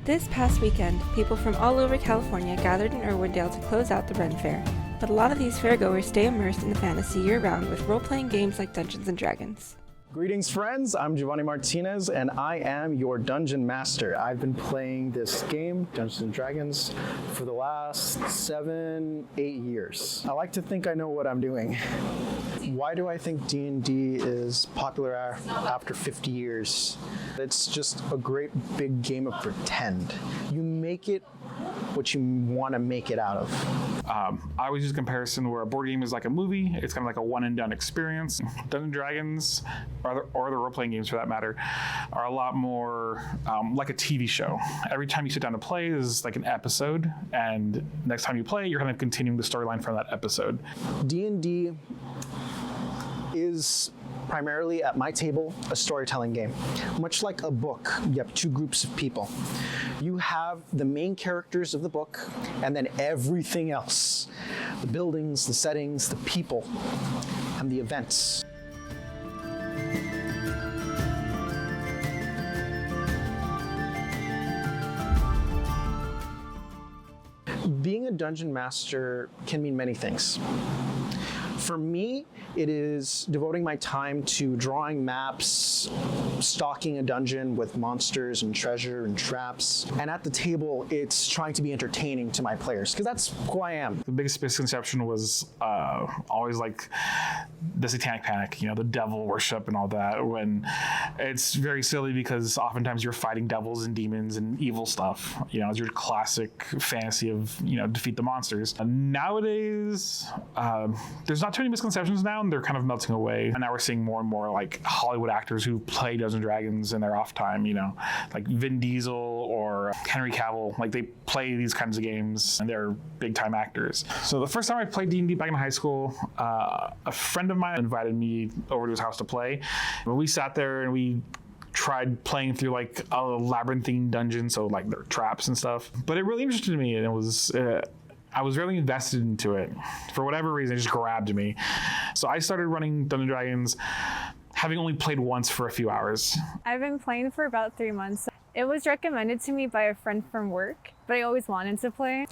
This past weekend, people from all over California gathered in Irwindale to close out the Ren Fair. But a lot of these fairgoers stay immersed in the fantasy year-round with role-playing games like Dungeons & Dragons. Greetings, friends. I'm Giovanni Martinez, and I am your Dungeon Master. I've been playing this game, Dungeons & Dragons, for the last 7-8 years. I like to think I know what I'm doing. Why do I think D&D is popular after 50 years? It's just a great big game of pretend. You make it what you want to make it out of. I always use a comparison where a board game is like a movie. It's kind of like a one-and-done experience. Dungeons & Dragons, or the role-playing games for that matter, are a lot more like a TV show. Every time you sit down to play is like an episode, and next time you play, you're kind of continuing the storyline from that episode. D&D is primarily, at my table, a storytelling game. Much like a book, you have two groups of people. You have the main characters of the book, and then everything else. The buildings, the settings, the people, and the events. Being a dungeon master can mean many things. For me, it is devoting my time to drawing maps, stalking a dungeon with monsters and treasure and traps. And at the table, it's trying to be entertaining to my players, because that's who I am. The biggest misconception was always like the satanic panic, the devil worship and all that, when it's very silly because oftentimes you're fighting devils and demons and evil stuff. It's your classic fantasy of, defeat the monsters. And nowadays, there's not too many misconceptions now, and they're kind of melting away. And now we're seeing more and more like Hollywood actors who play Dungeons & Dragons in their off time, like Vin Diesel or Henry Cavill. Like, they play these kinds of games, and they're big time actors. So the first time I played D&D back in high school, a friend of mine invited me over to his house to play. And we sat there and we tried playing through like a labyrinthine dungeon, so like there were traps and stuff. But it really interested me, and it was I was really invested into it. For whatever reason, it just grabbed me. So I started running Dungeons & Dragons, having only played once for a few hours. I've been playing for about 3 months. It was recommended to me by a friend from work, but I always wanted to play.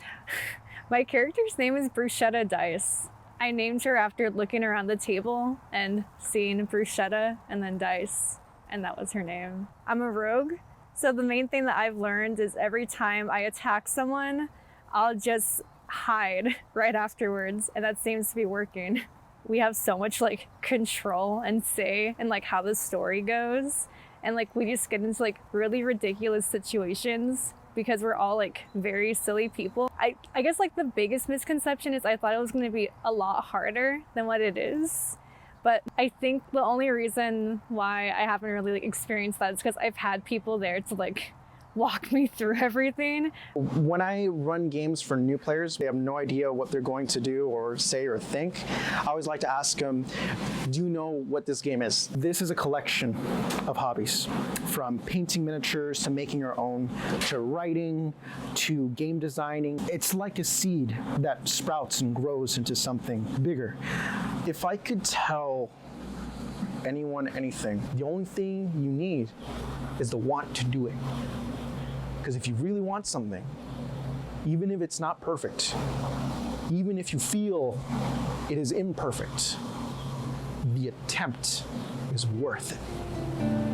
My character's name is Bruschetta Dice. I named her after looking around the table and seeing Bruschetta and then Dice, and that was her name. I'm a rogue, so the main thing that I've learned is every time I attack someone, I'll just hide right afterwards, and that seems to be working. We have so much like control and say in like how the story goes, and like we just get into like really ridiculous situations because we're all like very silly people. I guess like the biggest misconception is I thought it was going to be a lot harder than what it is. But I think the only reason why I haven't really like experienced that is because I've had people there to like walk me through everything. When I run games for new players, they have no idea what they're going to do or say or think. I always like to ask them, do you know what this game is? This is a collection of hobbies, from painting miniatures to making your own, to writing, to game designing. It's like a seed that sprouts and grows into something bigger. If I could tell anyone anything, the only thing you need is the want to do it. Because if you really want something, even if it's not perfect, even if you feel it is imperfect, the attempt is worth it.